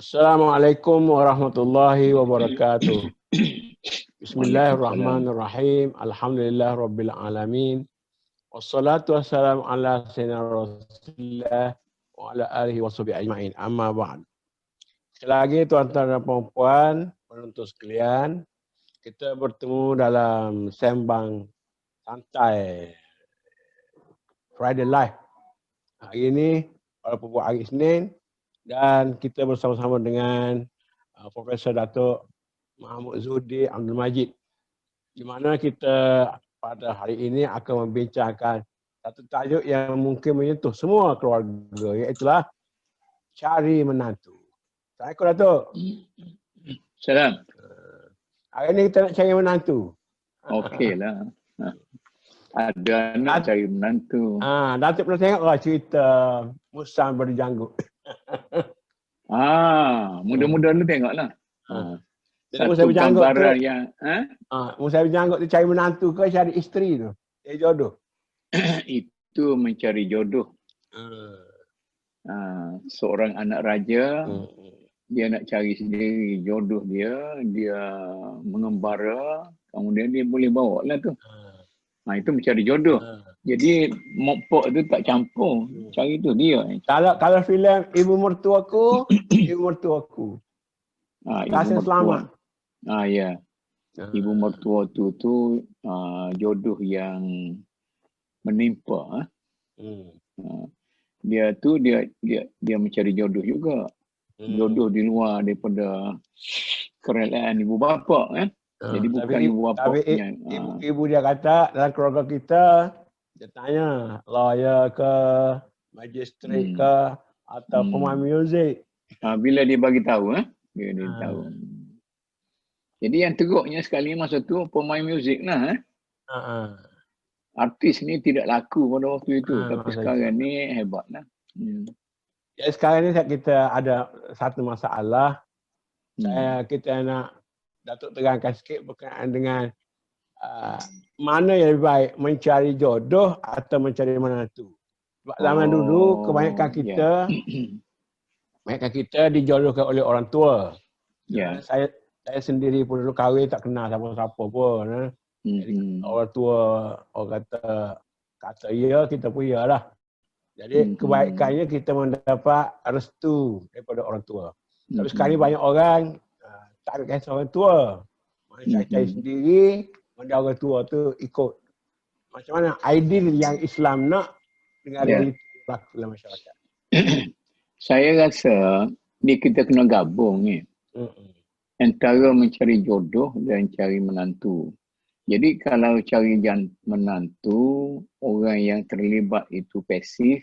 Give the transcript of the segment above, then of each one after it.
Assalamualaikum warahmatullahi wabarakatuh. Waalaikumsalam. Bismillahirrahmanirrahim. Alhamdulillah rabbil alamin. Wassalatu wassalamu ala sayyidina Rasulillah wa ala alihi washabihi ajma'in. Amma ba'd. Sekali lagi tuan-tuan dan puan-puan, penonton sekalian, kita bertemu dalam sembang santai Friday Live. Hari ini walaupun buat hari Isnin, dan kita bersama-sama dengan Profesor Datuk Mahmud Zuhdi Abdul Majid, di mana kita pada hari ini akan membincangkan satu tajuk yang mungkin menyentuh semua keluarga, iaitulah cari menantu. Assalamualaikum Datuk. Salam. Hari ini kita nak cari menantu. Okeylah. Ada nak cari menantu. Datuk pernah tengok lah cerita Musang Berjanggut. Mudah-mudahan lu tengoklah. Satu gambaran tu, yang Musang Berjanggut tu cari menantu ke cari isteri tu? Jodoh. Itu mencari jodoh. Seorang anak raja, dia nak cari sendiri jodoh dia mengembara, kemudian dia boleh bawa lah tu. Itu mencari jodoh. Jadi mopok tu tak campur, cari tu dia. Kalau filem Ibu Mertuaku, Ibu Mertuaku. Rasa selamat. Ya. Ibu mertua tu jodoh yang menimpa. Dia mencari jodoh juga. Jodoh di luar daripada kerelaan ibu bapa. Jadi bukan ibu bapa punya. Ibu dia kata dalam keluarga kita, dia tanya lawyer ke, magistrate ke, atau pemain muzik. Bila dia bagi tahu, dia tahu. Jadi yang teruknya sekali masa tu pemain muzik lah. Artis ni tidak laku pada waktu itu, tapi sekarang ni hebat lah. Ya, sekarang ni kita ada satu masalah. Kita nak Datuk terangkan sikit berkenaan dengan mana yang lebih baik, mencari jodoh atau mencari menantu. Sebab zaman dulu kebanyakan kita dijodohkan oleh orang tua. Saya sendiri pun dulu kahwin tak kenal siapa-siapa pun. Jadi orang tua orang kata ya, kita pun ya lah. Jadi kebaikannya kita mendapat restu daripada orang tua. Tapi sekarang banyak orang tak ada kisah orang tua. Cari sendiri, benda orang tua tu ikut. Macam mana ideal yang Islam nak dengan realiti berlaku dalam masyarakat. Saya rasa kita kena gabung ni. Antara mencari jodoh dan cari menantu. Jadi kalau cari menantu, orang yang terlibat itu pasif,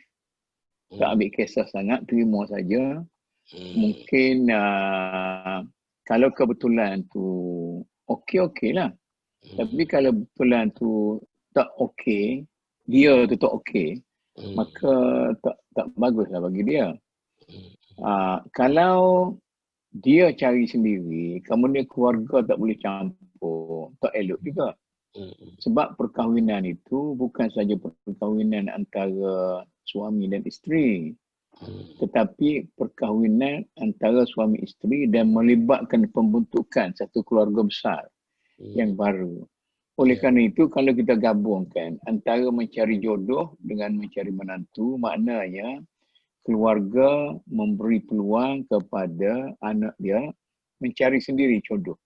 tak ambil kisah sangat, terima saja. Mungkin kalau kebetulan tu okey lah. Tapi kalau kebetulan tu tak okey, dia tu tak okey, maka tak baguslah bagi dia. Kalau dia cari sendiri, kemudian keluarga tak boleh campur, tak elok juga. Sebab perkahwinan itu bukan saja perkahwinan antara suami dan isteri, tetapi perkahwinan antara suami isteri dan melibatkan pembentukan satu keluarga besar yang baru. Oleh kerana itu, kalau kita gabungkan antara mencari jodoh dengan mencari menantu, maknanya keluarga memberi peluang kepada anak dia mencari sendiri jodoh.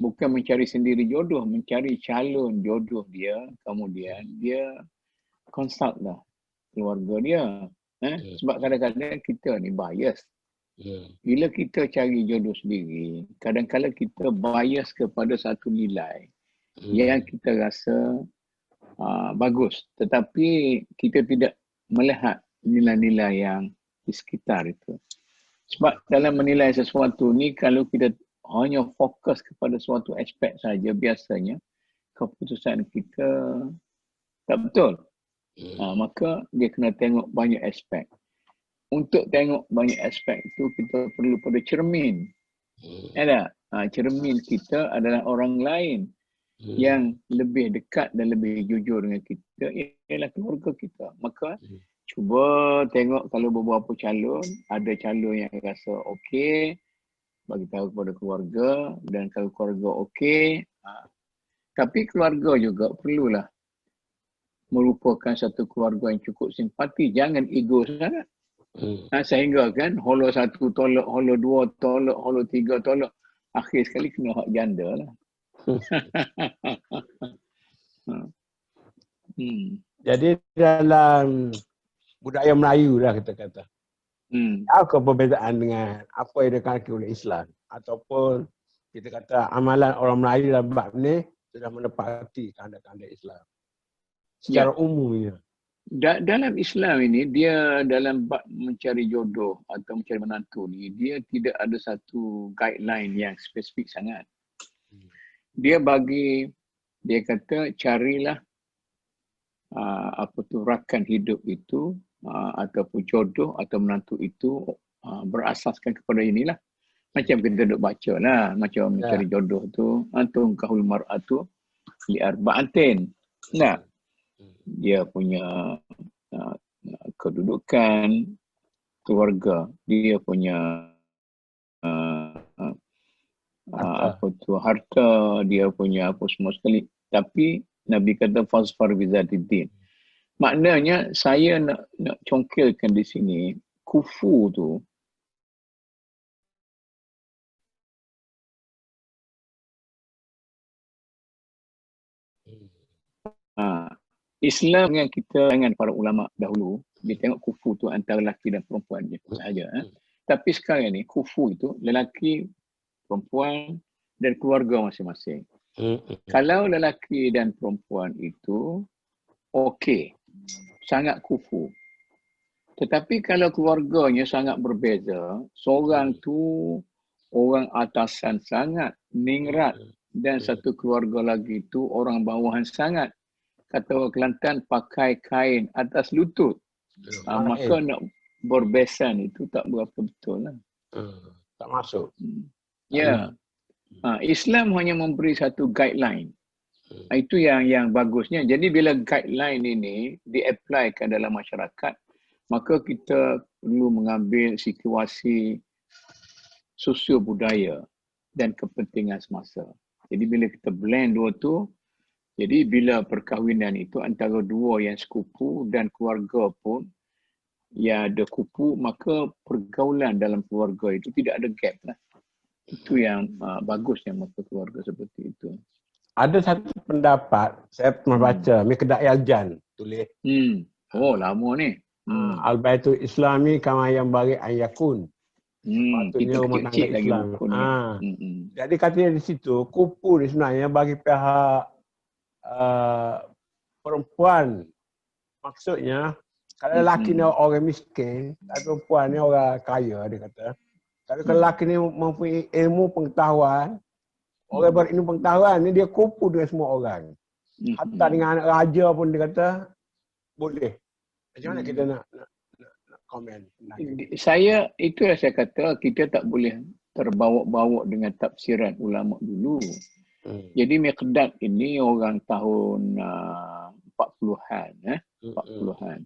Bukan mencari sendiri jodoh, mencari calon jodoh dia, kemudian dia consult lah keluarga dia. Sebab kadang-kadang kita ni bias. Bila kita cari jodoh sendiri, kadang-kadang kita bias kepada satu nilai yang kita rasa bagus. Tetapi kita tidak melihat nilai-nilai yang di sekitar itu. Sebab dalam menilai sesuatu ni, kalau kita hanya fokus kepada suatu aspek saja, biasanya keputusan kita tak betul. Maka dia kena tengok banyak aspek. Untuk tengok banyak aspek itu, kita perlu pada cermin. Cermin kita adalah orang lain yang lebih dekat dan lebih jujur dengan kita, ialah keluarga kita. Maka Cuba tengok kalau beberapa calon, ada calon yang rasa okey, bagi tahu kepada keluarga, dan kalau keluarga okey, tapi keluarga juga perlulah merupakan satu keluarga yang cukup simpati, jangan ego sangat. Sehingga kan holo satu tolak, holo dua tolak, holo tiga tolak, akhir sekali kena hak janda lah. Jadi dalam budaya Melayu lah kita kata. Apa perbezaan dengan apa yang dikatakan oleh Islam? Ataupun kita kata amalan orang Melayu dalam bab ni sudah menepati tanda-tanda Islam. Secara umumnya. Dalam Islam ini, dia dalam bab mencari jodoh atau mencari menantu ni, dia tidak ada satu guideline yang spesifik sangat. Dia kata carilah rakan hidup itu ataupun jodoh atau menantu itu berasaskan kepada inilah. Macam kita duk baca lah, macam mencari jodoh tu, antum kahul mar'atu li arba'atin. Nah, dia punya kedudukan keluarga, dia punya harta, dia punya apa semua sekali. Tapi Nabi kata fasfar bizatiddin. Maknanya saya nak congkelkan di sini, kufu tu Islam yang kita dengan para ulama dahulu, dia tengok kufu tu antara lelaki dan perempuan je sahaja. Tapi sekarang ni kufu itu lelaki, perempuan dan keluarga masing-masing. Kalau lelaki dan perempuan itu okey, sangat kufu. Tetapi kalau keluarganya sangat berbeza, seorang tu orang atasan sangat ningrat dan satu keluarga lagi tu orang bawahan sangat. Kata orang Kelantan, pakai kain atas lutut. Maka nak berbesan itu tak berapa betul lah. Tak masuk. Ya. Islam hanya memberi satu guideline. Itu yang bagusnya. Jadi bila guideline ini di-applykan dalam masyarakat, maka kita perlu mengambil situasi sosio-budaya dan kepentingan semasa. Jadi bila kita blend dua tu, jadi bila perkahwinan itu antara dua yang sekupu dan keluarga pun yang ada kupu, maka pergaulan dalam keluarga itu tidak ada gap lah. Itu yang bagusnya maka keluarga seperti itu. Ada satu pendapat, saya pernah baca, Miqdad Yaljan tulis. Oh, lama ni. Al-Baitul Islami kama yang bagi ayakun. Patutnya rumah tangga Islam. Jadi katanya di situ, kupu ni sebenarnya bagi pihak perempuan. Maksudnya, kalau lelaki ni orang miskin, perempuan ni orang kaya, dia kata. Kalau lelaki ni mempunyai ilmu pengetahuan, orang berilmu pengetahuan ni dia kupu dengan semua orang. Hatta dengan anak raja pun dia kata, boleh. Macam mana kita nak komen? Itulah saya kata, kita tak boleh terbawa-bawa dengan tafsiran ulama dulu. Jadi Miqdad ini orang tahun 40-an. 40-an.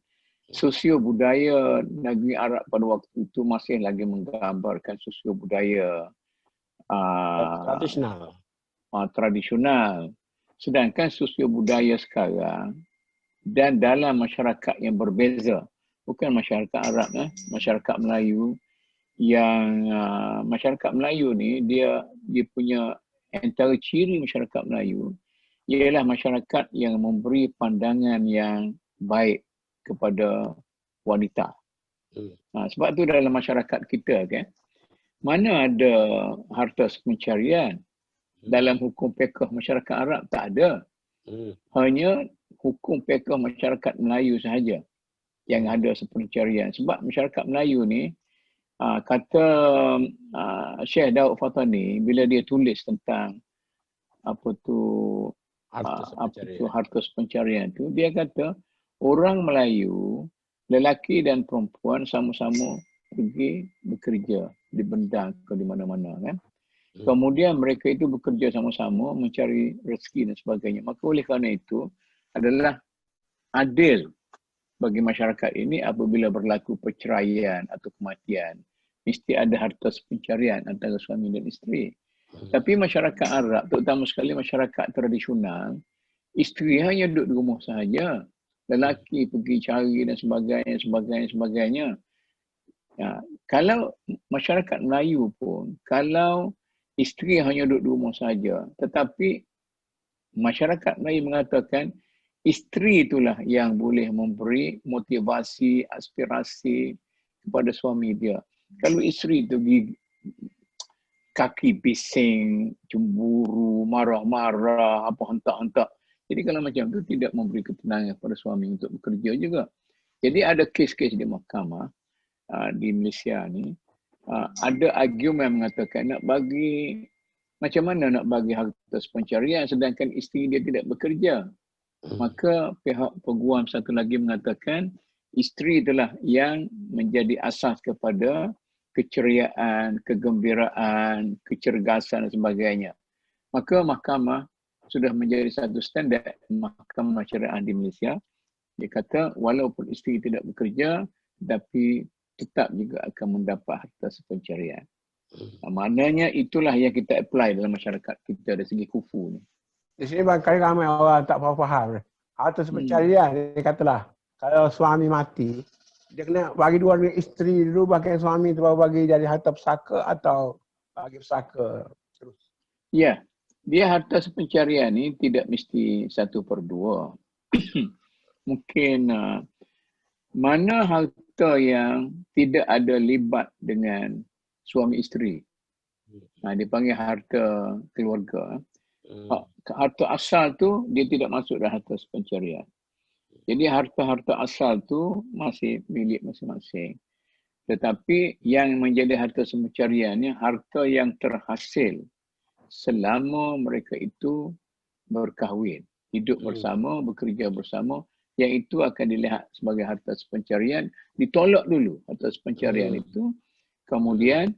Sosio budaya negeri Arab pada waktu itu masih lagi menggambarkan sosio budaya tradisional. Sedangkan sosio budaya sekarang dan dalam masyarakat yang berbeza, bukan masyarakat Arab, masyarakat Melayu, yang masyarakat Melayu ni dia punya antara ciri masyarakat Melayu ialah masyarakat yang memberi pandangan yang baik kepada wanita. Sebab tu dalam masyarakat kita kan, mana ada harta pencarian. Dalam hukum fiqh masyarakat Arab tak ada. Hanya hukum fiqh masyarakat Melayu sahaja yang ada pencarian. Sebab masyarakat Melayu ni, kata Syekh Daud Fatani bila dia tulis tentang harta pencarian tu, dia kata orang Melayu, lelaki dan perempuan sama-sama pergi bekerja di bendang ke di mana-mana kan. Kemudian mereka itu bekerja sama-sama mencari rezeki dan sebagainya. Maka oleh kerana itu adalah adil bagi masyarakat ini apabila berlaku perceraian atau kematian, mesti ada harta sepencarian antara suami dan isteri. Tapi masyarakat Arab, terutama sekali masyarakat tradisional, isteri hanya duduk di rumah sahaja. Lelaki pergi cari dan sebagainya. Ya, kalau masyarakat Melayu pun, kalau isteri hanya duduk di rumah sahaja, tetapi masyarakat Melayu mengatakan isteri itulah yang boleh memberi motivasi, aspirasi kepada suami dia. Kalau isteri itu kaki bising, cemburu, marah-marah, apa hentak-hentak. Jadi kalau macam tu tidak memberi ketenangan kepada suami untuk bekerja juga. Jadi ada kes-kes di mahkamah di Malaysia ni, ada argumen mengatakan nak bagi, macam mana nak bagi harta pencarian sedangkan isteri dia tidak bekerja. Maka pihak peguam satu lagi mengatakan isteri itulah yang menjadi asas kepada keceriaan, kegembiraan, kecergasan dan sebagainya. Maka mahkamah sudah menjadi satu standard mahkamah syariah di Malaysia. Dia kata walaupun isteri tidak bekerja, tapi tetap juga akan mendapat harta sepencarian. Maknanya itulah yang kita apply dalam masyarakat kita dari segi kufu ni. Di sini barangkali ramai orang tak faham. Harta sepencarian, dia katalah, kalau suami mati, dia kena bagi dua dengan isteri dulu, bagi suami tu baru bagi jadi harta pesaka atau bagi pesaka terus. Ya, dia harta sepencarian ni tidak mesti 1/2. Mungkin mana harta yang tidak ada libat dengan suami isteri. Dipanggil harta keluarga. Harta asal tu dia tidak masuk dalam harta sepencarian. Jadi harta-harta asal tu masih milik masing-masing. Tetapi yang menjadi harta sepencarian ni harta yang terhasil selama mereka itu berkahwin, hidup bersama, bekerja bersama, yang itu akan dilihat sebagai harta sepencarian. Ditolak dulu harta sepencarian itu, kemudian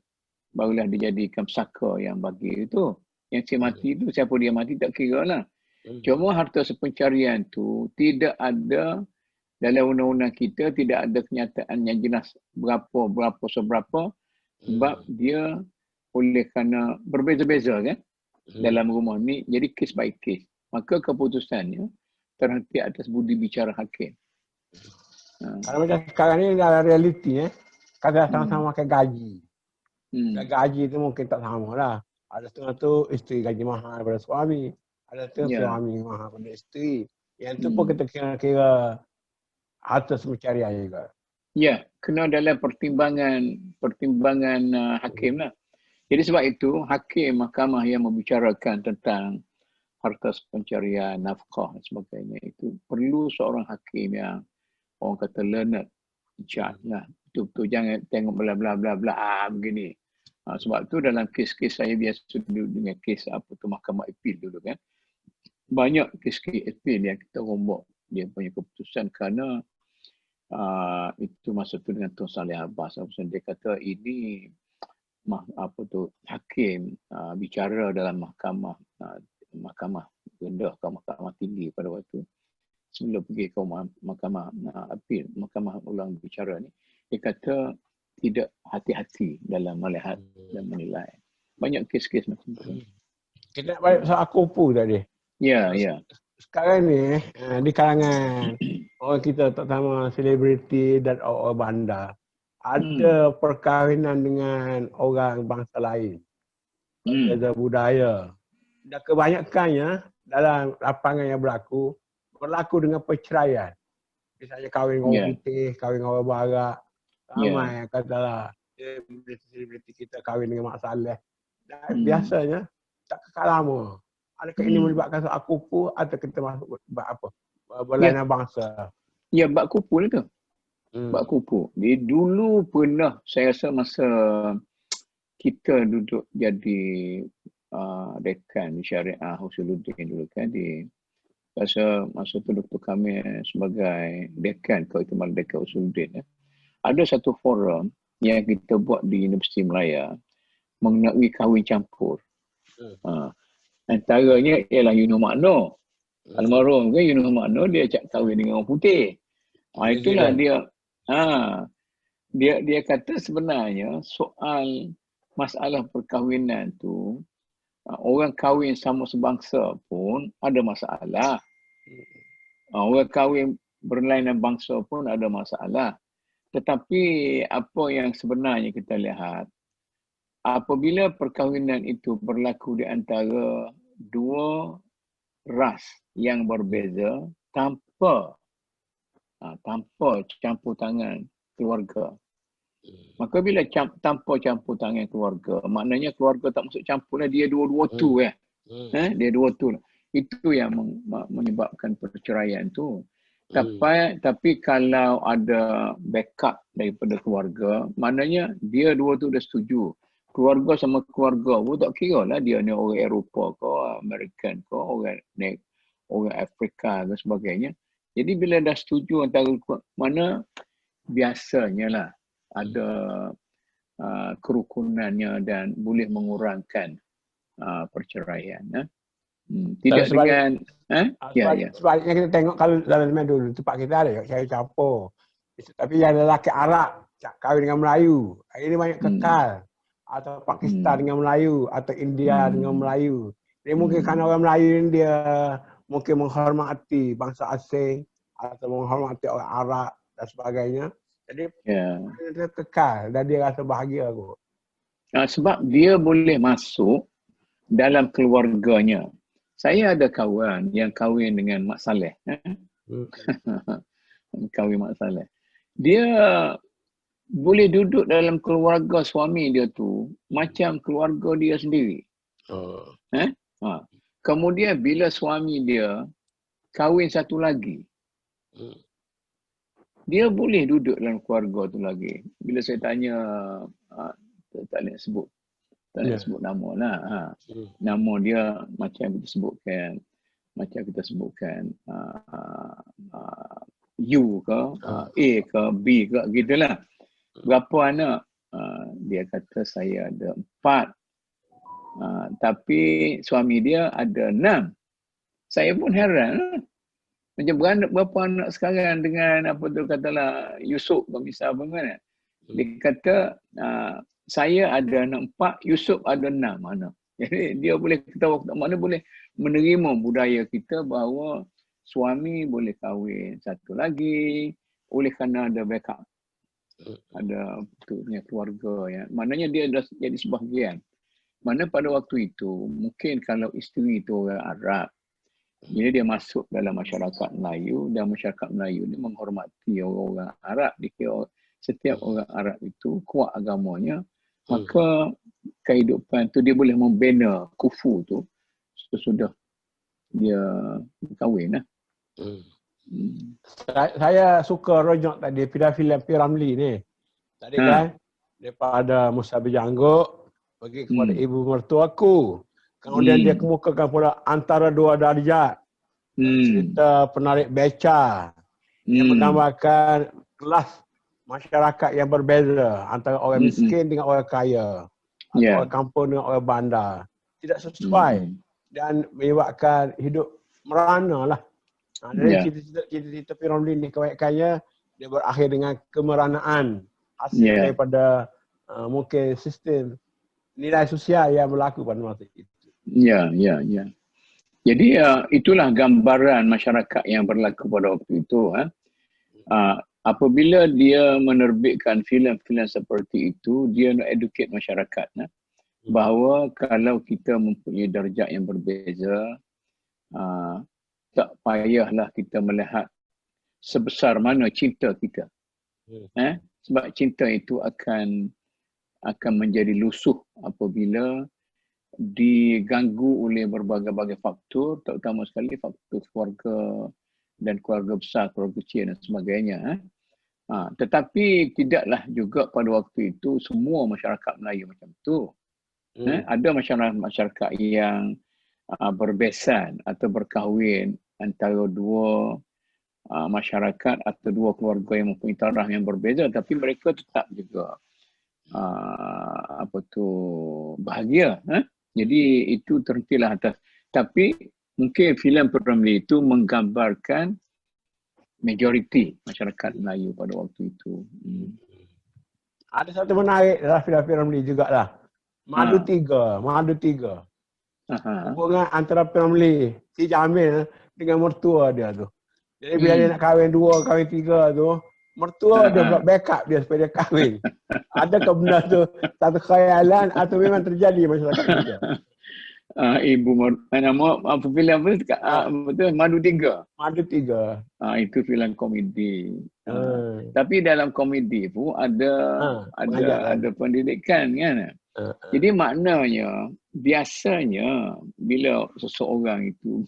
barulah dijadikan pesaka yang bagi itu. Yang si mati itu, siapa dia mati tak kira lah. Cuma harta sepencarian tu tidak ada dalam undang-undang kita, tidak ada kenyataan yang jelas seberapa, sebab dia oleh kerana berbeza-beza kan dalam rumah ni, jadi case by case. Maka keputusannya terhenti atas budi bicara hakim. Kalau macam sekarang ni dalam realiti kadang sama-sama makan gaji. Gaji tu mungkin tak sama lah. Ada setengah tu isteri gaji mahal daripada suami. Ada setengah suami mahal daripada isteri. Yang tu pun kita kira harta sepencarian juga. Ya, kena dalam pertimbangan hakim lah. Jadi sebab itu hakim mahkamah yang membicarakan tentang harta sepencarian, nafkah dan sebagainya, itu perlu seorang hakim yang orang kata learned, judge lah. Betul-betul jangan tengok bla bla bla bla begini. Sebab tu dalam kes-kes saya biasa duduk dengan kes apa tu mahkamah appeal dulu kan. Banyak kes-kes appeal yang kita rombak dia punya keputusan kerana itu masa tu dengan Tun Saleh Abbas. Dia kata ini hakim bicara dalam mahkamah rendah ke mahkamah tinggi pada waktu sebelum pergi ke mahkamah appeal, mahkamah ulang bicara ni, dia kata tidak hati-hati dalam melihat dan menilai. Banyak kes-kes macam tu. Kita nak balik soal akupu tadi. Ya. Sekarang ni di kalangan orang kita, terutama selebriti dan orang bandar, ada perkahwinan dengan orang bangsa lain. Beza budaya. Dan kebanyakannya dalam lapangan yang berlaku dengan perceraian. Misalnya kahwin dengan orang putih, kahwin dengan orang barat. Ramai yang katalah selebriti kita kahwin dengan Mak Saleh. Dan biasanya tak kekal lama. Adakah ini melibatkan soal kupu atau kita masuk bab apa? Berlainan bangsa. Ya, bab kupu lah tu. Bab kupu. Dia dulu pernah, saya rasa masa kita duduk jadi dekan syariah Usuluddin dulu kan, masa tu Dr. Kamil sebagai dekan Keutamaan Dekan Usuluddin. Ada satu forum yang kita buat di Universiti Melaya mengenai kahwin campur. Antaranya ialah Yunus Makno. Almarhum kan Yunus Makno, dia kahwin dengan orang putih. Itulah dia. Dia kata sebenarnya soal masalah perkahwinan tu, orang kahwin sama sebangsa pun ada masalah. Orang kahwin berlainan bangsa pun ada masalah. Tetapi apa yang sebenarnya kita lihat, apabila perkahwinan itu berlaku di antara dua ras yang berbeza tanpa campur tangan keluarga. Maka bila tanpa campur tangan keluarga, maknanya keluarga tak masuk campur lah, dia dua-dua tu ya. Dia dua tu lah. Itu yang menyebabkan perceraian tu. Tapi kalau ada backup daripada keluarga, maknanya dia dua tu dah setuju. Keluarga sama keluarga pun tak kira lah dia ni orang Eropah ke, American ke, orang Afrika dan sebagainya. Jadi bila dah setuju antara mana biasanya lah ada kerukunannya dan boleh mengurangkan perceraian. Tidak dengan sebaliknya kita tengok kalau dalam dulu tempat kita ada cari campur. Tapi yang lelaki Arab kahwin dengan Melayu, ini banyak kekal. Atau Pakistan dengan Melayu, atau India dengan Melayu. Jadi mungkin kerana orang Melayu ni dia mungkin menghormati bangsa asing atau menghormati orang Arab dan sebagainya. Jadi dia kekal dan dia rasa bahagia kot. Sebab dia boleh masuk dalam keluarganya. Saya ada kawan yang kahwin dengan Mak Saleh. Kahwin Mak Saleh. Dia boleh duduk dalam keluarga suami dia tu macam keluarga dia sendiri. Kemudian bila suami dia kahwin satu lagi, dia boleh duduk dalam keluarga tu lagi. Bila saya tanya, tak nak sebut nama lah. Nama dia macam kita sebutkan U ke, A ke, B ke, gitulah. Berapa anak? Dia kata saya ada 4. Tapi suami dia ada 6. Saya pun heran. Macam berapa anak sekarang dengan apa tu katalah Yusuf misal apa kan? Dia kata saya ada anak 4, Yusuf ada 6 anak. Jadi dia boleh ketawa mana boleh menerima budaya kita bahawa suami boleh kahwin satu lagi oleh kerana ada backup. Ada punya keluarga ya. Maknanya dia dah jadi sebahagian. Mana pada waktu itu mungkin kalau isteri itu orang Arab, jadi dia masuk dalam masyarakat Melayu dan masyarakat Melayu ni menghormati orang Arab. Dikira setiap orang Arab itu kuat agamanya, maka kehidupan tu dia boleh membina kufu tu sesudah dia kahwin lah. Saya suka rojok tadi filem P. Ramlee ni. Tadi kan daripada Musa Berjanggut pergi kepada ibu mertuaku. Kemudian dia kemukakan pula antara dua darjat. Cerita penarik beca yang menggambarkan kelas masyarakat yang berbeza antara orang miskin dengan orang kaya. Atau orang kampung dengan orang bandar. Tidak sesuai dan menyebabkan hidup merana lah. Dari cerita P. Ramlee ni kebanyakannya dia berakhir dengan kemeranaan hasil daripada mungkin sistem nilai sosial yang berlaku pada masa itu. Ya. Jadi itulah gambaran masyarakat yang berlaku pada waktu itu. Apabila dia menerbitkan filem-filem seperti itu, dia nak educate masyarakat bahawa kalau kita mempunyai darjat yang berbeza, tak payahlah kita melihat sebesar mana cinta kita. Sebab cinta itu akan menjadi lusuh apabila diganggu oleh berbagai-bagai faktor, terutama sekali faktor keluarga dan keluarga besar, keluarga kecil dan sebagainya. Tetapi tidaklah juga pada waktu itu semua masyarakat Melayu macam itu. Ada masyarakat yang berbesan atau berkahwin antara dua masyarakat atau dua keluarga yang mempunyai taraf yang berbeza, tapi mereka tetap juga bahagia. Jadi itu terhentilah atas. Tapi mungkin filem P. Ramlee itu menggambarkan majoriti masyarakat Melayu pada waktu itu. Ada satu menarik dalam filem-filem ni jugalah. Madu Tiga. Hubungan antara family si Jamil dengan mertua dia tu. Jadi bila dia nak kahwin 2, kahwin 3 tu, mertua dia pula backup dia supaya dia kahwin. Adakah benar tu satu khayalan atau memang terjadi masyarakat kita? Nama apa filem apa betul Madu Tiga. Madu Tiga. Itu filem komedi. Tapi dalam komedi pun ada pendidikan kan. Jadi maknanya biasanya bila seseorang itu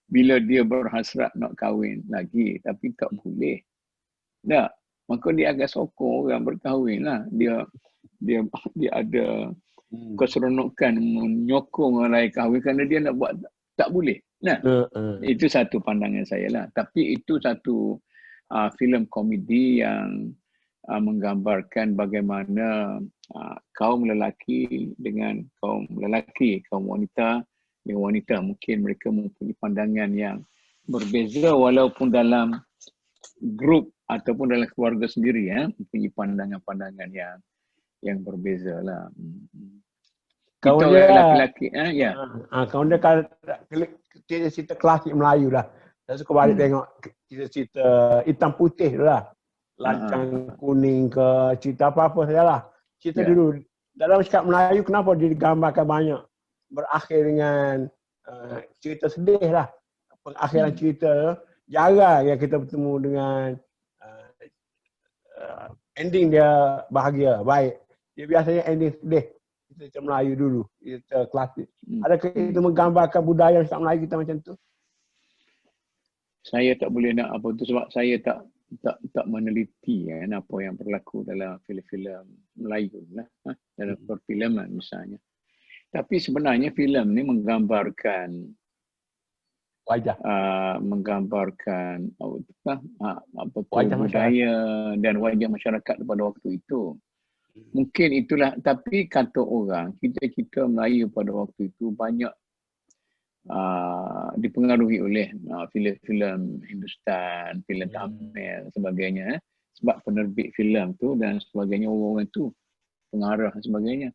bila dia berhasrat nak kahwin lagi tapi tak boleh. Tak, maka dia akan sokong orang berkahwin lah. Dia ada keseronokan menyokong orang lain kahwin kerana dia nak buat tak boleh. Nah, itu satu pandangan saya lah. Tapi itu satu filem komedi yang menggambarkan bagaimana kaum lelaki dengan kaum lelaki, kaum wanita dengan wanita. Mungkin mereka mempunyai pandangan yang berbeza walaupun dalam grup ataupun dalam keluarga sendiri mempunyai pandangan-pandangan yang berbeza lah. Kita lelaki-lelaki kawan dia kalau cerita klasik Melayu lah. Saya suka balik tengok cerita hitam putih tu lah. Lancang kuning ke cerita apa-apa sajalah. Cerita dulu. Dalam cakap Melayu kenapa dia digambarkan banyak berakhir dengan cerita sedih lah. Pengakhiran cerita jarang yang kita bertemu dengan ending dia bahagia, baik. Dia biasanya ending sedih. Cerita Melayu dulu, cerita klasik. Adakah itu menggambarkan budaya cakap Melayu kita macam tu? Saya tak boleh nak apa tu sebab saya tak meneliti apa yang berlaku dalam filem-filem Melayu lah, dalam perfilman misalnya. Tapi sebenarnya filem ni menggambarkan wajah, menggambarkan apa tu budaya dan wajah masyarakat pada waktu itu. Mungkin itulah, tapi kata orang kita Melayu pada waktu itu banyak dipengaruhi oleh filem-filem Hindustan, filem Tamil sebagainya, sebab penerbit filem tu dan sebagainya, orang-orang tu pengarah dan sebagainya.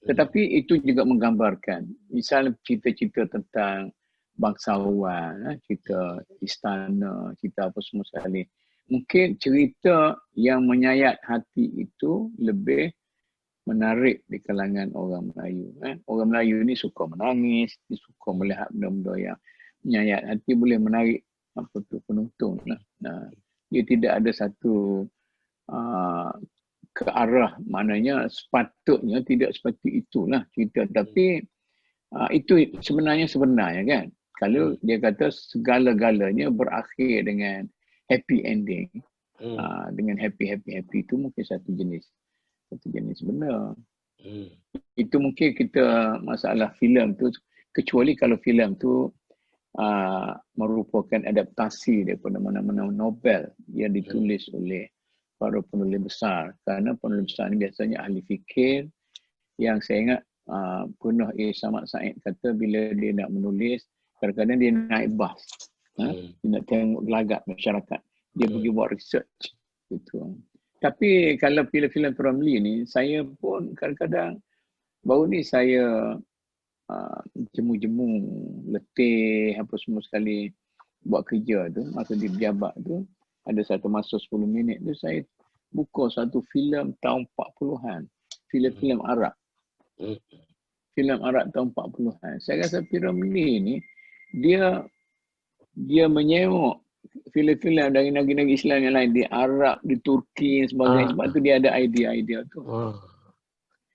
Tetapi itu juga menggambarkan misalnya cerita-cerita tentang bangsawan, cerita istana, cerita apa semua sekali. Mungkin cerita yang menyayat hati itu lebih menarik di kalangan orang Melayu. Orang Melayu ni suka menangis, dia suka melihat benda-benda yang menyayat hati, boleh menarik penonton lah. Dia tidak ada satu ke arah, maknanya sepatutnya tidak seperti itulah cerita. Tapi itu sebenarnya kan. Kalau dia kata segala-galanya berakhir dengan happy ending, dengan happy itu mungkin satu jenis benda. Itu mungkin kita masalah filem tu, kecuali kalau filem tu merupakan adaptasi daripada mana-mana novel yang ditulis oleh para penulis besar. Kerana penulis besar ni biasanya ahli fikir yang saya ingat Punah Samad Said kata bila dia nak menulis, kadang-kadang dia naik bas. Dia nak tengok gelagat masyarakat. Dia pergi buat research. Gitu. Tapi kalau filem-filem Ramli ni, saya pun kadang-kadang baru ni saya jemu-jemu, letih, apa semua sekali buat kerja tu, masa di pejabat tu, ada satu masa 10 minit tu, saya buka satu filem tahun 40-an. Filem-filem Arab. Filem Arab tahun 40-an. Saya rasa Ramli ni, dia menyemok filem-filem dari negeri-negeri Islam yang lain, di Arab, di Turki dan sebagainya. Sebab tu dia ada idea-idea tu.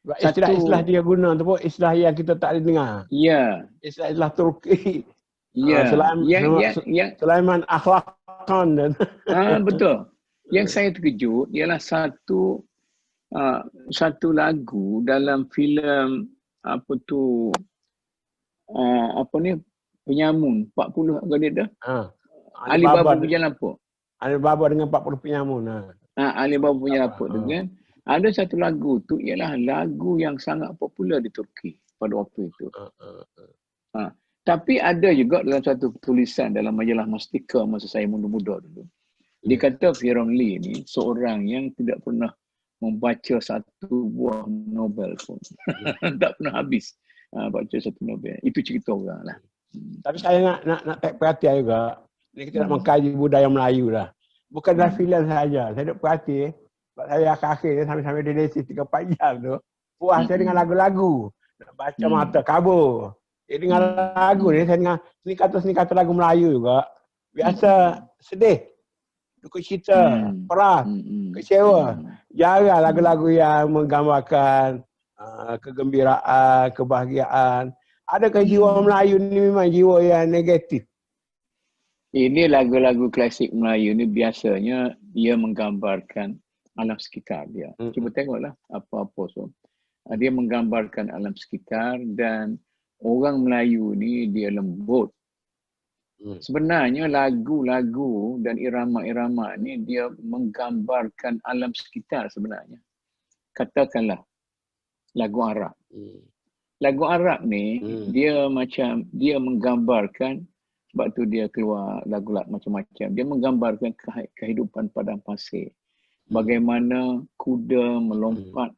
Istilah dia guna tu pun istilah yang kita tak ada dengar. Ya. Istilah Turki. Ya. Sulaiman Akhlaqan dan betul. Yang saya terkejut ialah satu lagu dalam filem Penyamun 40 kali dah. Alibaba punya lampuk. Alibaba dengan 40 penyamun. Alibaba punya lampuk tu kan. Ada satu lagu tu ialah lagu yang sangat popular di Turki pada waktu itu. Tapi ada juga dalam satu tulisan dalam majalah Mastika masa saya muda-muda dulu. Dia kata Firaun ni seorang yang tidak pernah membaca satu buah novel pun. Tak pernah habis baca satu novel. Itu cerita orang lah. Tapi saya nak take perhatian juga. Ni kita nak mengkaji budaya Melayu lah. Bukan dalam filem saja. Saya nak perhati. Sebab saya akhir-akhir sambil-sambil di Malaysia 3-4 jam tu. Puas saya dengan lagu-lagu. Nak baca mata kabur. Dengan lagu ni, saya dengar seni kata lagu Melayu juga. Biasa sedih. Duka cita, peras, kecewa. Jarang lagu-lagu yang menggambarkan kegembiraan, kebahagiaan. Adakah jiwa Melayu ni memang jiwa yang negatif? Ini lagu-lagu klasik Melayu ni biasanya dia menggambarkan alam sekitar dia. Cuba tengoklah apa-apa so. Dia menggambarkan alam sekitar dan orang Melayu ni dia lembut. Sebenarnya lagu-lagu dan irama-irama ni dia menggambarkan alam sekitar sebenarnya. Katakanlah lagu Arab. Lagu Arab ni dia menggambarkan, sebab tu dia keluar lagu-lagu macam-macam. Dia menggambarkan kehidupan padang pasir. Bagaimana kuda melompat,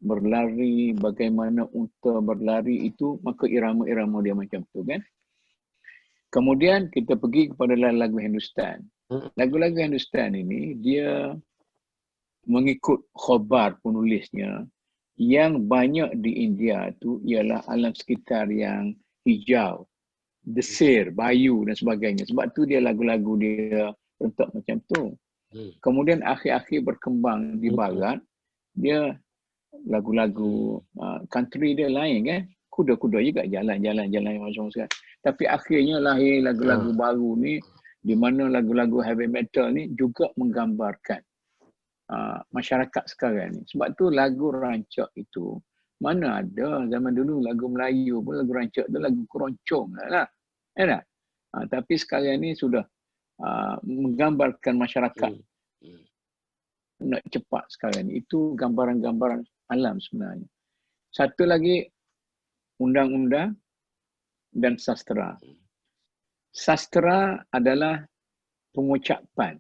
berlari, bagaimana unta berlari itu, maka irama-irama dia macam tu kan. Kemudian kita pergi kepada lagu Hindustan. Lagu-lagu Hindustan ini dia mengikut khabar penulisnya, yang banyak di India tu ialah alam sekitar yang hijau, desir, bayu dan sebagainya. Sebab tu dia lagu-lagu dia rentak macam tu. Kemudian akhir-akhir berkembang di barat, dia lagu-lagu country dia lain kan. Kuda-kuda juga jalan-jalan macam sekarang. Tapi akhirnya lahir lagu-lagu baru ni, di mana lagu-lagu heavy metal ni juga menggambarkan masyarakat sekarang ni. Sebab tu lagu rancak itu, mana ada zaman dulu lagu Melayu pun lagu rancak tu lagu keroncong lah. Ya tak? Tapi sekarang ni sudah menggambarkan masyarakat nak cepat sekarang ni. Itu gambaran-gambaran alam sebenarnya. Satu lagi, undang-undang dan sastra. Sastra adalah pengucapan.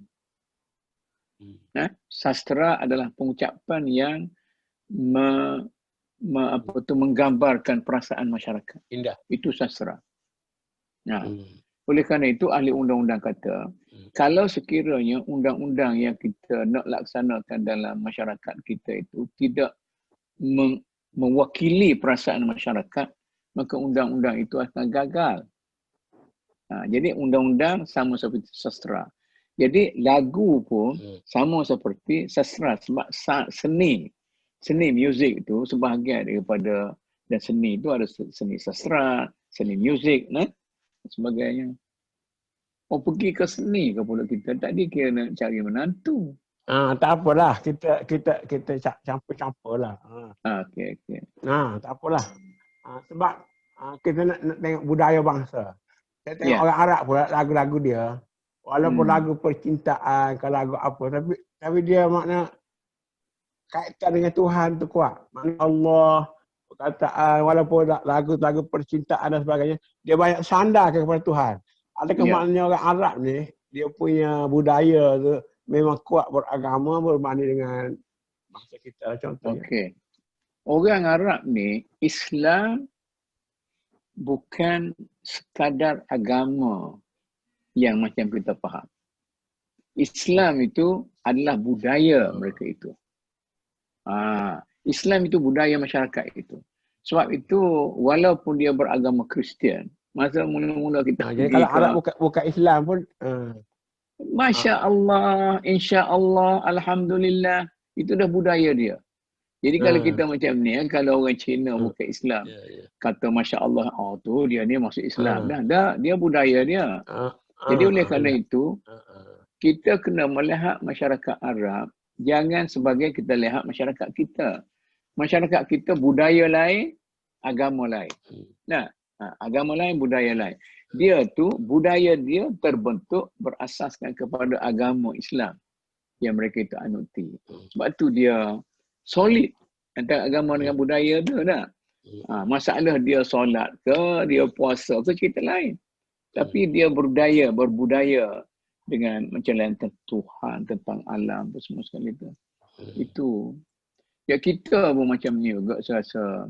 Sastra adalah pengucapan yang menggambarkan perasaan masyarakat. Indah. Itu sastra. Oleh kerana itu ahli undang-undang kata, kalau sekiranya undang-undang yang kita nak laksanakan dalam masyarakat kita itu tidak mewakili perasaan masyarakat, maka undang-undang itu akan gagal. Jadi undang-undang sama seperti sastra. Jadi lagu pun sama seperti sastra, sebab seni muzik itu sebahagian daripada, dan seni itu ada seni sastra, seni muzik dan sebagainya. Pergi ke seni ke pula kita, tadi kira nak cari menantu. Tak apalah, kita campur-campur lah. Okey. Tak apalah. Sebab kita nak tengok budaya bangsa. Saya tengok orang Arab pula lagu-lagu dia, walaupun lagu percintaan, ke lagu apa, tapi dia makna kaitan dengan Tuhan tu kuat. Makna Allah, perkataan, walaupun lagu-lagu percintaan dan sebagainya, dia banyak sandar kepada Tuhan. Adakah maknanya orang Arab ni, dia punya budaya tu memang kuat beragama berbanding dengan bangsa kita contohnya. Okey. Orang Arab ni, Islam bukan sekadar agama yang macam kita faham. Islam itu adalah budaya mereka itu. Islam itu budaya masyarakat itu. Sebab itu walaupun dia beragama Kristian, masa mula-mula kita jadi kalau Arab bukan Islam pun Masya Allah, insya Allah, alhamdulillah, itu dah budaya dia. Jadi kalau kita macam ni, kalau orang Cina bukan Islam, kata Masya Allah, tu dia ni masuk Islam. Dah, dia budaya dia. Jadi oleh kerana itu, kita kena melihat masyarakat Arab, jangan sebagai kita lihat masyarakat kita. Masyarakat kita budaya lain, agama lain. Agama lain, budaya lain. Dia tu, budaya dia terbentuk berasaskan kepada agama Islam yang mereka itu anuti. Sebab tu dia solid antara agama dengan budaya tu dah. Masalah dia solat ke, dia puasa ke, cerita lain. Tapi dia berbudaya dengan menjalankan Tuhan, tentang alam apa semua sekali itu. Itu. Ya kita pun macam ni juga saya rasa.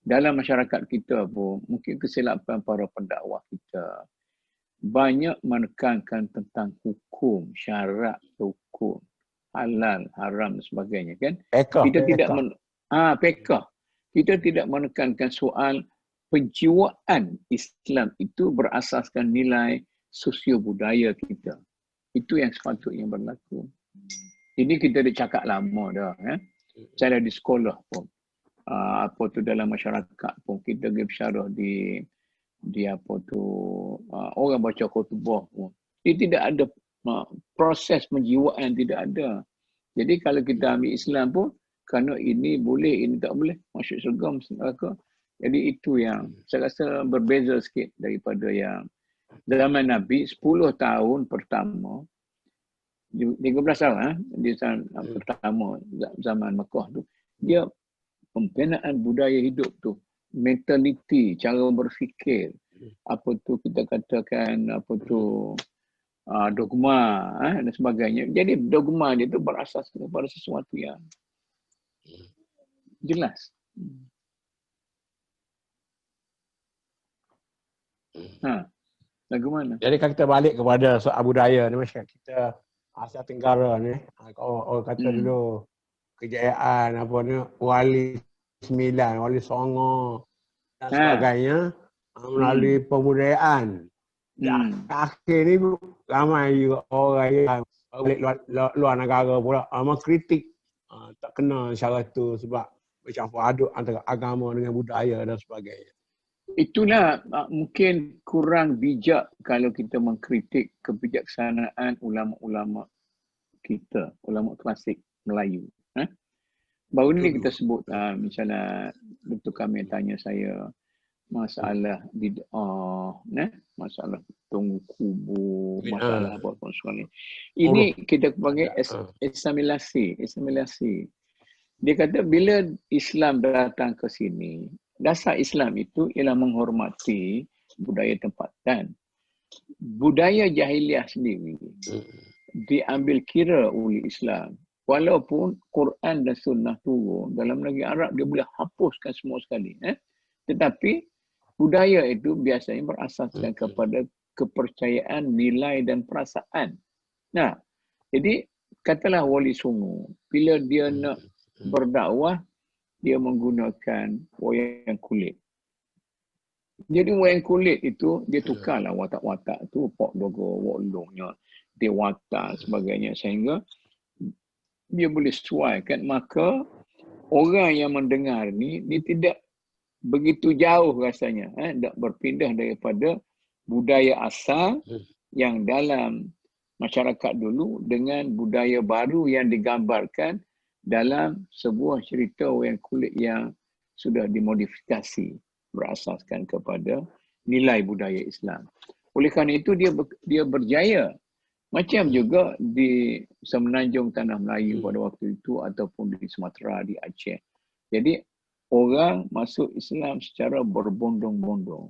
Dalam masyarakat kita pun mungkin kesilapan para pendakwah kita banyak menekankan tentang hukum, syarat hukum, halal, haram dan sebagainya kan. Kita tidak pekah. Kita tidak menekankan soal penjiwaan Islam itu berasaskan nilai sosio budaya kita. Itu yang sepatutnya berlaku. Ini kita dah cakap lama dah. Saya di sekolah pun. Apa tu dalam masyarakat pun kita pergi bersyarah di apa tu orang baca khutbah pun. Dia tidak ada proses penjiwaan, tidak ada. Jadi kalau kita ambil Islam pun kerana ini boleh, ini tak boleh, masuk syurga, masuk neraka. Jadi itu yang saya rasa berbeza sikit daripada yang zaman Nabi 10 tahun pertama, 13 tahun di pertama zaman Mekah tu, dia pembinaan budaya hidup tu, mentaliti, cara berfikir, apa tu kita katakan, apa tu dogma dan sebagainya. Jadi dogma dia tu berasas kepada sesuatu yang jelas. Lagu mana? Jadi kita balik kepada soal budaya ni, masyarakat kita Asia Tenggara ni, orang kata dulu kejayaan apa ni, Wali 9, Wali Songo dan sebagainya melalui pembudayaan. Akhir ni ramai juga orang yang balik luar negara pula mengkritik tak kena cara tu sebab bercampur aduk antara agama dengan budaya dan sebagainya. Itulah mungkin kurang bijak kalau kita mengkritik kebijaksanaan ulama-ulama kita, ulama klasik Melayu. Baru ni kita sebut misalnya Dr. Kamil tanya saya masalah bid'ah, masalah tunggu kubur, masalah apa-apa sekali. Ini kita panggil asimilasi. Dia kata bila Islam datang ke sini, dasar Islam itu ialah menghormati budaya tempatan. Budaya jahiliah sendiri diambil kira oleh Islam. Walaupun Quran dan Sunnah turun dalam negeri Arab, dia boleh hapuskan semua sekali. Tetapi budaya itu biasanya berasaskan kepada kepercayaan, nilai dan perasaan. Nah, jadi katalah Wali Songo, bila dia nak berdakwah, dia menggunakan wayang kulit. Jadi wayang kulit itu, dia tukarlah watak-watak tu, Pok Dogo, Wok Longnya, Dewata sebagainya, sehingga dia boleh sesuaikan. Maka orang yang mendengar ni, dia tidak begitu jauh rasanya, tak berpindah daripada budaya asal yang dalam masyarakat dulu dengan budaya baru yang digambarkan dalam sebuah cerita wayang kulit yang sudah dimodifikasi berasaskan kepada nilai budaya Islam. Oleh kerana itu dia berjaya. Macam juga di Semenanjung Tanah Melayu pada waktu itu ataupun di Sumatera, di Aceh. Jadi orang masuk Islam secara berbondong-bondong.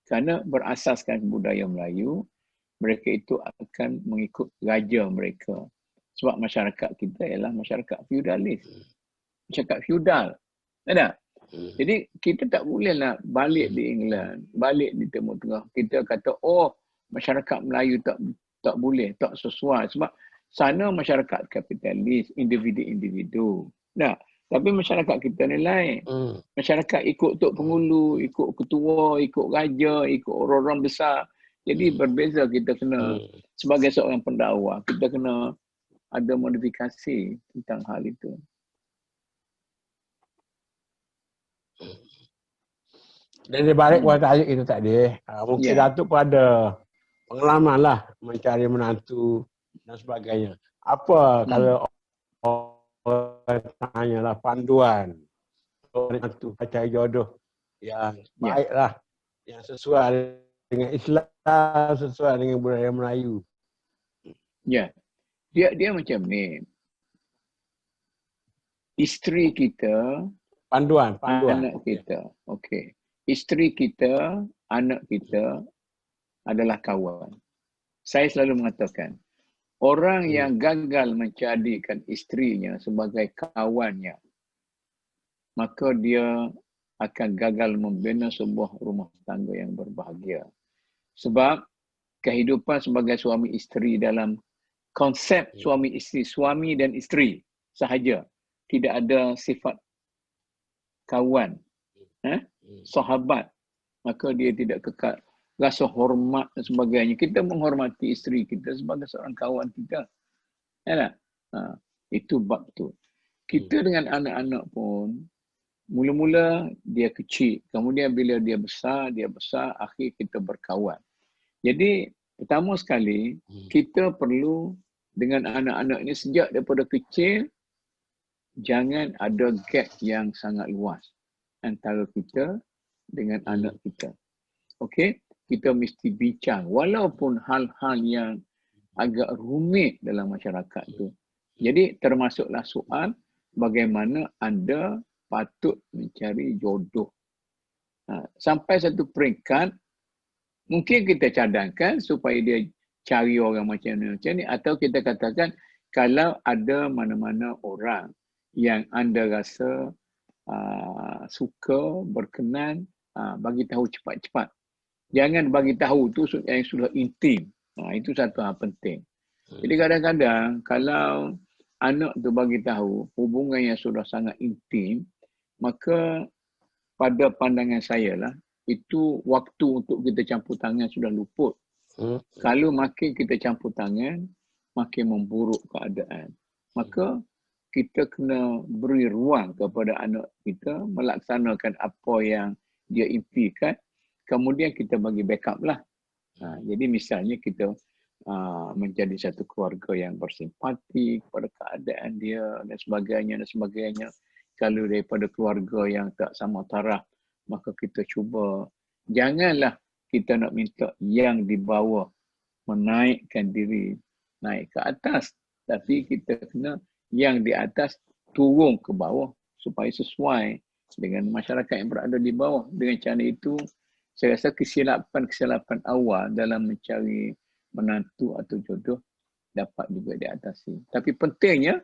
Kerana berasaskan budaya Melayu, mereka itu akan mengikut raja mereka. Sebab masyarakat kita ialah masyarakat feudalis. Masyarakat feudal. Tak? Jadi kita tak boleh nak balik di England, balik di Timur Tengah. Kita kata, masyarakat Melayu tak boleh, tak sesuai. Sebab sana masyarakat kapitalis, individu-individu. Nah, tapi masyarakat kita ni lain. Masyarakat ikut Tok Pengulu, ikut ketua, ikut raja, ikut orang-orang besar. Jadi berbeza, kita kena sebagai seorang pendakwah, kita kena ada modifikasi tentang hal itu. Dan dibalik kepada ayat itu tadi, mungkin Datuk pun ada pengalaman lah mencari menantu dan sebagainya. Apa kalau orang tanya lah panduan menantu cari jodoh yang baik lah, yang sesuai dengan Islam, sesuai dengan budaya Melayu? Ya, dia macam ni. Isteri kita, panduan. Anak kita. Okey. Isteri kita, anak kita adalah kawan. Saya selalu mengatakan, Orang yang gagal menjadikan isterinya sebagai kawannya, maka dia akan gagal membina sebuah rumah tangga yang berbahagia. Sebab kehidupan sebagai suami isteri dalam konsep suami isteri, suami dan isteri sahaja, tidak ada sifat kawan, sahabat, maka dia tidak kekal rasa hormat dan sebagainya. Kita menghormati isteri kita sebagai seorang kawan kita. Ya tak? Itu bab tu. Kita dengan anak-anak pun, mula-mula dia kecil. Kemudian bila dia besar, akhir kita berkawan. Jadi, pertama sekali, kita perlu dengan anak-anak ini sejak daripada kecil, jangan ada gap yang sangat luas antara kita dengan anak kita. Okey? Kita mesti bincang walaupun hal-hal yang agak rumit dalam masyarakat tu. Jadi termasuklah soal bagaimana anda patut mencari jodoh. Sampai satu peringkat mungkin kita cadangkan supaya dia cari orang macam ni, atau kita katakan kalau ada mana-mana orang yang anda rasa suka, berkenan, bagi tahu cepat-cepat. Jangan bagi tahu tu yang sudah intim. Itu satu hal penting. Jadi kadang-kadang kalau anak tu bagi tahu hubungan yang sudah sangat intim, maka pada pandangan saya lah, itu waktu untuk kita campur tangan sudah luput. Kalau makin kita campur tangan, makin memburuk keadaan. Maka kita kena beri ruang kepada anak kita melaksanakan apa yang dia impikan. Kemudian kita bagi backup lah. Jadi misalnya kita menjadi satu keluarga yang bersimpati kepada keadaan dia dan sebagainya. Kalau daripada keluarga yang tak sama taraf, maka kita cuba janganlah kita nak minta yang di bawah menaikkan diri naik ke atas, tapi kita kena yang di atas turun ke bawah supaya sesuai dengan masyarakat yang berada di bawah. Dengan cara itu, saya rasa kesilapan awal dalam mencari menantu atau jodoh dapat juga diatasi. Tapi pentingnya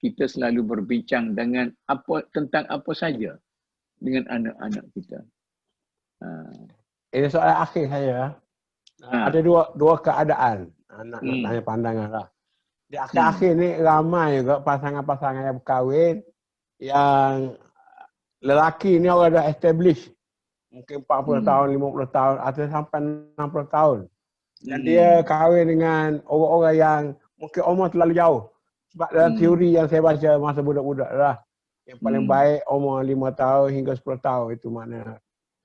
kita selalu berbincang tentang apa saja dengan anak-anak kita. Ini soalan akhir saya. Ada dua keadaan. Nak tanya pandangan lah. Di akhir-akhir ni ramai juga pasangan-pasangan yang berkahwin yang lelaki ni orang dah establish. Mungkin 40 tahun, 50 tahun atau sampai 60 tahun. Dan dia kahwin dengan orang-orang yang mungkin umur terlalu jauh. Sebab dalam teori yang saya baca masa budak-budak lah, yang paling baik umur 5 tahun hingga 10 tahun. Itu makna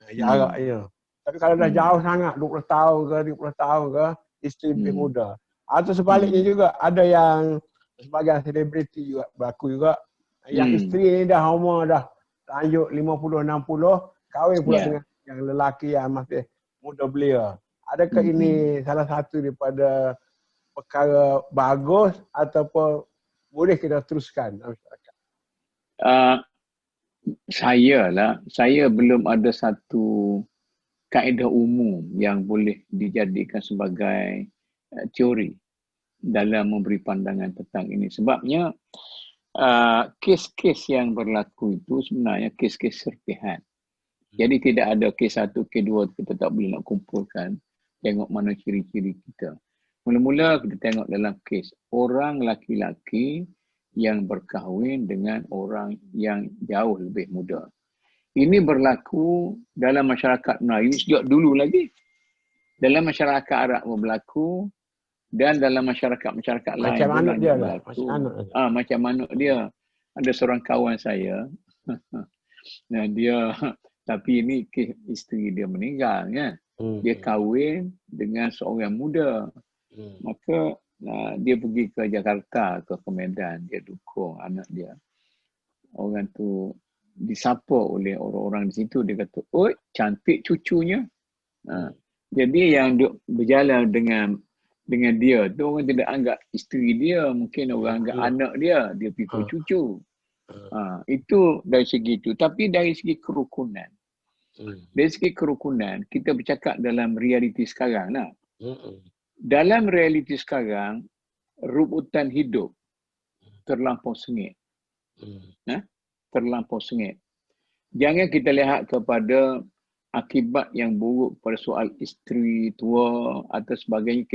jaraknya. Tapi kalau dah jauh sangat, 20 tahun ke, 30 tahun ke, isteri lebih muda. Atau sebaliknya juga, ada yang sebagian selebriti juga berlaku juga. Yang isteri ni dah umur dah lanjut 50, 60, kahwin pula dengan yang lelaki yang masih muda belia. Adakah ini salah satu daripada perkara bagus ataupun boleh kita teruskan dalam masyarakat? Saya belum ada satu kaedah umum yang boleh dijadikan sebagai teori dalam memberi pandangan tentang ini. Sebabnya kes-kes yang berlaku itu sebenarnya kes-kes serpihan. Jadi tidak ada kes satu, kes dua kita tak boleh nak kumpulkan. Tengok mana ciri-ciri kita. Mula-mula kita tengok dalam kes orang laki-laki yang berkahwin dengan orang yang jauh lebih muda. Ini berlaku dalam masyarakat Melayu sejak dulu lagi. Dalam masyarakat Arab pun berlaku dan dalam masyarakat-masyarakat lain macam pun anak dia lah. berlaku. Macam anak dia. Ada seorang kawan saya. Nah, dia tapi ini isteri dia meninggal kan. Dia kahwin dengan seorang muda. Maka dia pergi ke Jakarta ke Medan, dia dukung anak dia. Orang tu disapa oleh orang-orang di situ, dia kata, "Oi, cantik cucunya." Jadi yang duk berjalan dengan dia tu orang tidak anggap isteri dia, mungkin orang anggap anak dia pikir cucu. Itu dari segi itu. Tapi dari segi kerukunan. Dari segi kerukunan, kita bercakap dalam realiti sekarang lah. Dalam realiti sekarang, rubutan hidup terlampau sengit. Terlampau sengit. Jangan kita lihat kepada akibat yang buruk pada soal isteri tua atau sebagainya.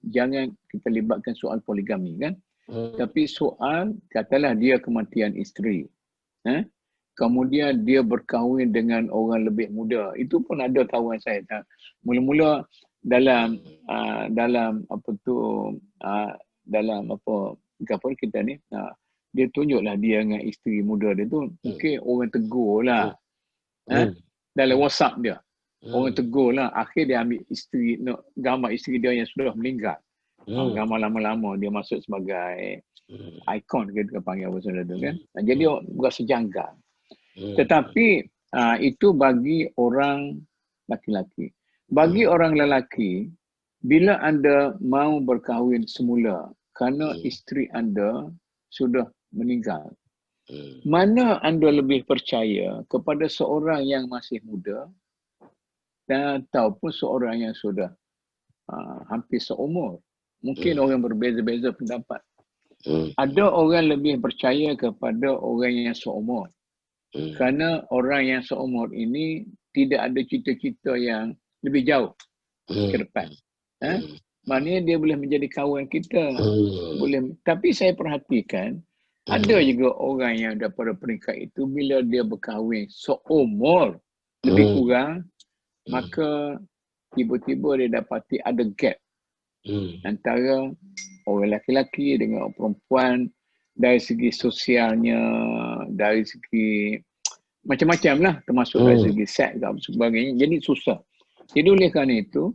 Jangan kita libatkan soal poligami kan. Tapi soal, katalah dia kematian isteri. Kemudian dia berkahwin dengan orang lebih muda. Itu pun ada kawan saya. Mula-mula dalam kita ni, dia tunjuklah dia dengan isteri muda dia tu. Mungkin orang tegur lah. Dalam WhatsApp dia. Orang tegur lah. Akhir dia ambil gambar isteri dia yang sudah meninggal. Gambar lama-lama dia masuk sebagai ikon, kita panggil apa sahaja tu kan. Jadi berasa janggal. Tetapi itu bagi orang laki-laki. Bagi orang lelaki, bila anda mau berkahwin semula kerana isteri anda sudah meninggal, mana anda lebih percaya kepada seorang yang masih muda ataupun seorang yang sudah hampir seumur? Mungkin orang berbeza-beza pendapat. Ada orang lebih percaya kepada orang yang seumur. Kerana orang yang seumur ini tidak ada cita-cita yang lebih jauh ke depan. Maknanya dia boleh menjadi kawan kita. Boleh. Tapi saya perhatikan, ada juga orang yang daripada peringkat itu, bila dia berkahwin seumur lebih kurang, maka tiba-tiba dia dapati ada gap antara orang lelaki dengan orang perempuan, dari segi sosialnya, dari segi macam-macam lah, termasuk dari segi seks dan sebagainya. Jadi susah. Jadi oleh kerana itu,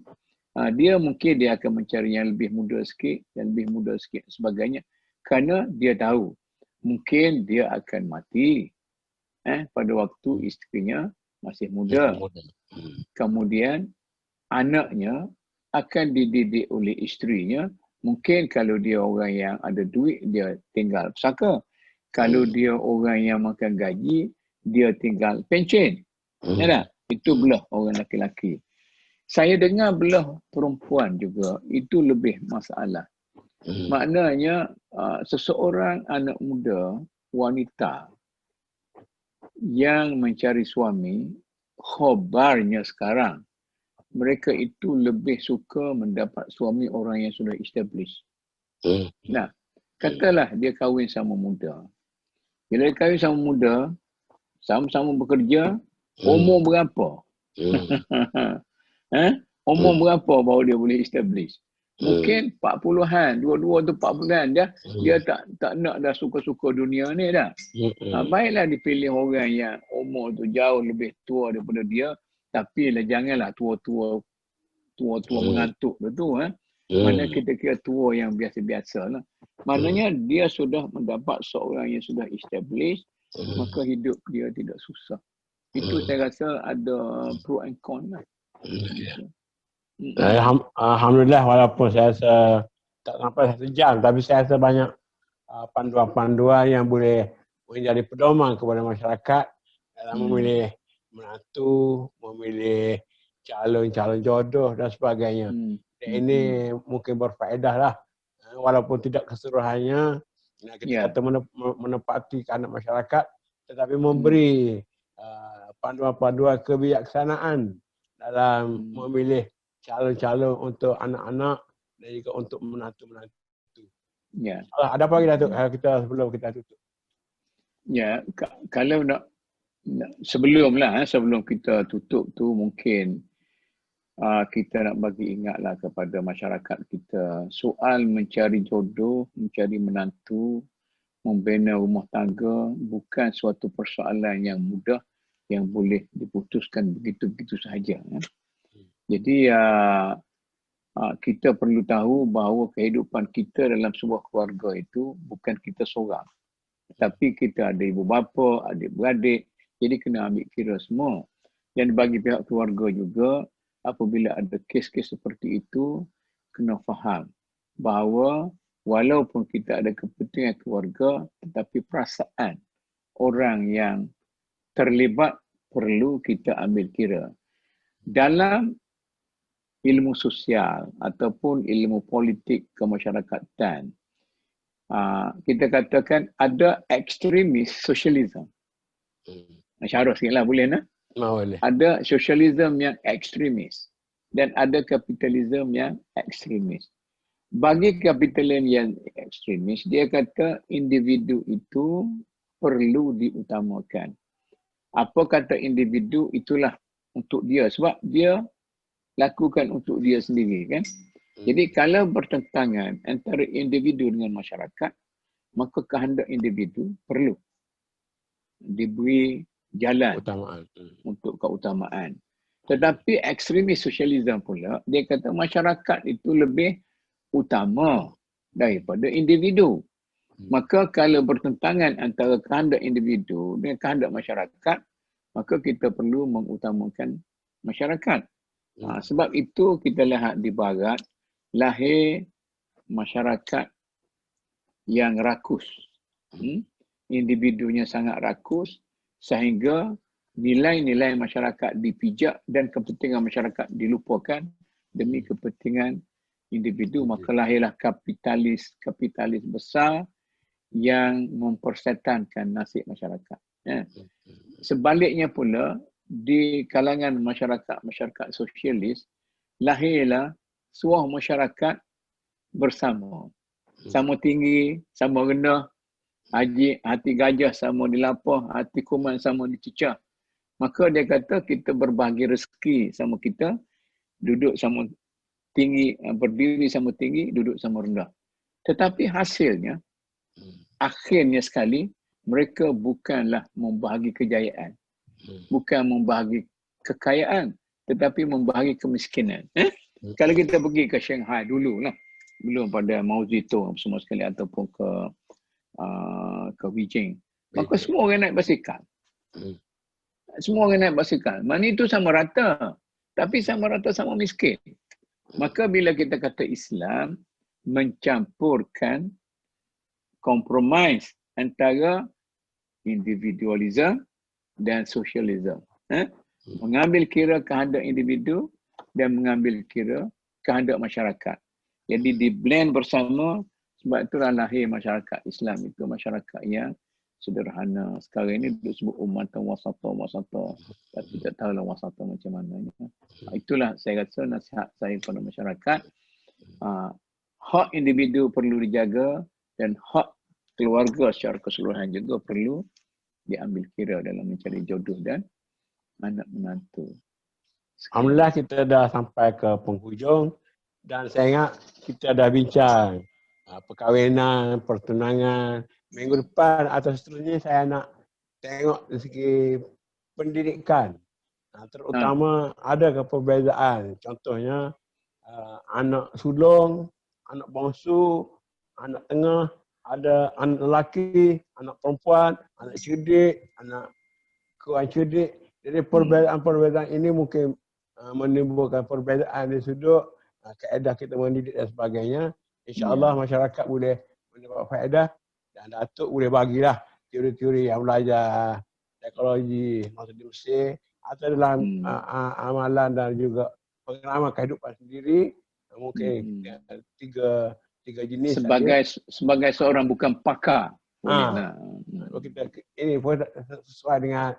dia akan mencari yang lebih muda sikit dan lebih muda sikit sebagainya. Kerana dia tahu mungkin dia akan mati pada waktu isterinya masih muda. Kemudian anaknya akan dididik oleh isterinya. Mungkin kalau dia orang yang ada duit, dia tinggal pesaka. Kalau dia orang yang makan gaji, dia tinggal pencen. Ya tak? Itu belah orang lelaki. Saya dengar belah perempuan juga, itu lebih masalah. Maknanya seseorang anak muda, wanita yang mencari suami, khabarnya sekarang, mereka itu lebih suka mendapat suami orang yang sudah established. Nah, katalah dia kahwin sama muda. Bila dia kahwin sama muda, sama-sama bekerja, umur berapa? Umur berapa baru dia boleh establish? Mungkin 40-an, dua-dua tu 40-an dah. Dia tak nak dah suka-suka dunia ni dah. Baiklah dipilih orang yang umur tu jauh lebih tua daripada dia. Tapi janganlah tua-tua mengantuk tu. Mana kita kira tua yang biasa-biasa lah. Maknanya dia sudah mendapat seorang yang sudah established, maka hidup dia tidak susah. Itu saya rasa ada pro and con lah. Alhamdulillah, walaupun saya rasa tak sampai 1 jam, tapi saya rasa banyak panduan-panduan yang boleh menjadi pedoman kepada masyarakat dalam memilih menantu, memilih calon-calon jodoh dan sebagainya. Dan ini mungkin berfaedah lah. Walaupun tidak keseluruhannya kita kata menepati kehendak masyarakat, tetapi memberi panduan-panduan kebijaksanaan dalam memilih calon-calon untuk anak-anak dan juga untuk menantu-menantu. Ya. Ada apa lagi Datuk sebelum kita tutup? Ya, kalau sebelum kita tutup tu mungkin kita nak bagi ingatlah kepada masyarakat kita, soal mencari jodoh, mencari menantu, membina rumah tangga bukan suatu persoalan yang mudah yang boleh diputuskan begitu-begitu sahaja. Jadi kita perlu tahu bahawa kehidupan kita dalam sebuah keluarga itu bukan kita seorang. Tapi kita ada ibu bapa, adik-beradik, jadi kena ambil kira semua. Dan bagi pihak keluarga juga, apabila ada kes-kes seperti itu, kena faham bahawa walaupun kita ada kepentingan keluarga, tetapi perasaan orang yang terlibat perlu kita ambil kira. Dalam ilmu sosial ataupun ilmu politik kemasyarakatan, kita katakan ada ekstremis sosialisme. Syarah sikitlah boleh nak? Boleh. Ada sosialisme yang ekstremis dan ada kapitalisme yang ekstremis. Bagi kapitalisme yang ekstremis, dia kata individu itu perlu diutamakan. Apa kata individu, itulah untuk dia. Sebab dia lakukan untuk dia sendiri, kan? Jadi kalau bertentangan antara individu dengan masyarakat, maka kehendak individu perlu diberi jalan untuk keutamaan. Tetapi ekstremis sosialisme pula, dia kata masyarakat itu lebih utama daripada individu. Maka kalau bertentangan antara kehendak individu dengan kehendak masyarakat, maka kita perlu mengutamakan masyarakat. Sebab itu kita lihat di barat, lahir masyarakat yang rakus. Individunya sangat rakus sehingga nilai-nilai masyarakat dipijak dan kepentingan masyarakat dilupakan demi kepentingan individu. Maka lahirlah kapitalis besar yang mempersetankan nasib masyarakat. Sebaliknya pula, di kalangan masyarakat sosialis, lahirlah sebuah masyarakat bersama. Sama tinggi, sama rendah, hati gajah sama dilapah, hati kuman sama dicecah. Maka dia kata kita berbahagi rezeki sama kita, duduk sama tinggi, berdiri sama tinggi, duduk sama rendah. Tetapi hasilnya, akhirnya sekali, mereka bukanlah membahagi kejayaan. Bukan membahagi kekayaan, tetapi membahagi kemiskinan. Kalau kita pergi ke Shanghai dulu lah, belum pada Mao Zedong semua sekali ataupun ke Beijing, maka semua orang naik basikal. Semua orang naik basikal. Mana itu sama rata, tapi sama rata sama miskin. Maka bila kita kata Islam mencampurkan kompromis antara individualisme dan sosialisme, mengambil kira kehendak individu dan mengambil kira kehendak masyarakat. Jadi di blend bersama, sebab itulah lahir masyarakat Islam itu masyarakat yang sederhana. Sekarang ini disebut umatan wasata. Tapi tak tahulah wasata macam mana. Itulah saya rasa nasihat saya kepada masyarakat. Hak individu perlu dijaga dan hak keluarga secara keseluruhan juga perlu diambil kira dalam mencari jodoh dan anak menantu. Alhamdulillah kita dah sampai ke penghujung dan saya ingat kita dah bincang perkahwinan, pertunangan. Minggu depan atau seterusnya saya nak tengok dari segi pendidikan. Terutama ada ke perbezaan. Contohnya anak sulung, anak bongsu, anak tengah, ada anak lelaki, anak perempuan, anak cerdik, anak kurang cerdik. Jadi perbezaan-perbezaan ini mungkin menimbulkan perbezaan di sudut kaedah kita mendidik dan sebagainya. InsyaAllah masyarakat boleh mendapat faedah dan Datuk boleh bagilah teori-teori yang belajar teknologi masa di Mesir atau dalam amalan dan juga pengalaman kehidupan sendiri. Mungkin tiga jenis. Sebagai seorang bukan pakar. Kita ini pun sesuai dengan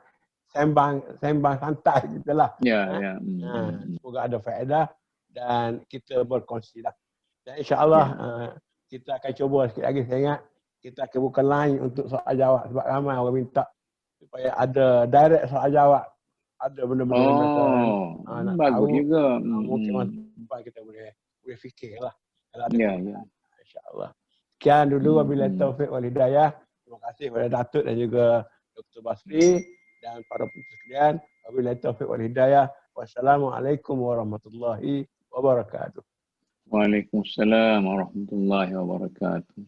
sembang santai kita lah. Semoga ada faedah dan kita berkongsi lah. Dan insyaAllah kita akan cuba sikit lagi. Saya ingat kita akan buka line untuk soal jawab sebab ramai orang minta supaya ada direct soal jawab. Ada benda-benda yang mereka nak bagus tahu. Juga. Mungkin masa depan kita boleh fikirlah. Kalau ada insyaAllah. Sekian dulu wabillahi taufiq wal hidayah. Terima kasih kepada Datuk dan juga Dr. Basri dan para penonton sekalian. Wabillahi taufiq wal hidayah. Wassalamualaikum warahmatullahi wabarakatuh. Waalaikumsalam warahmatullahi wabarakatuh.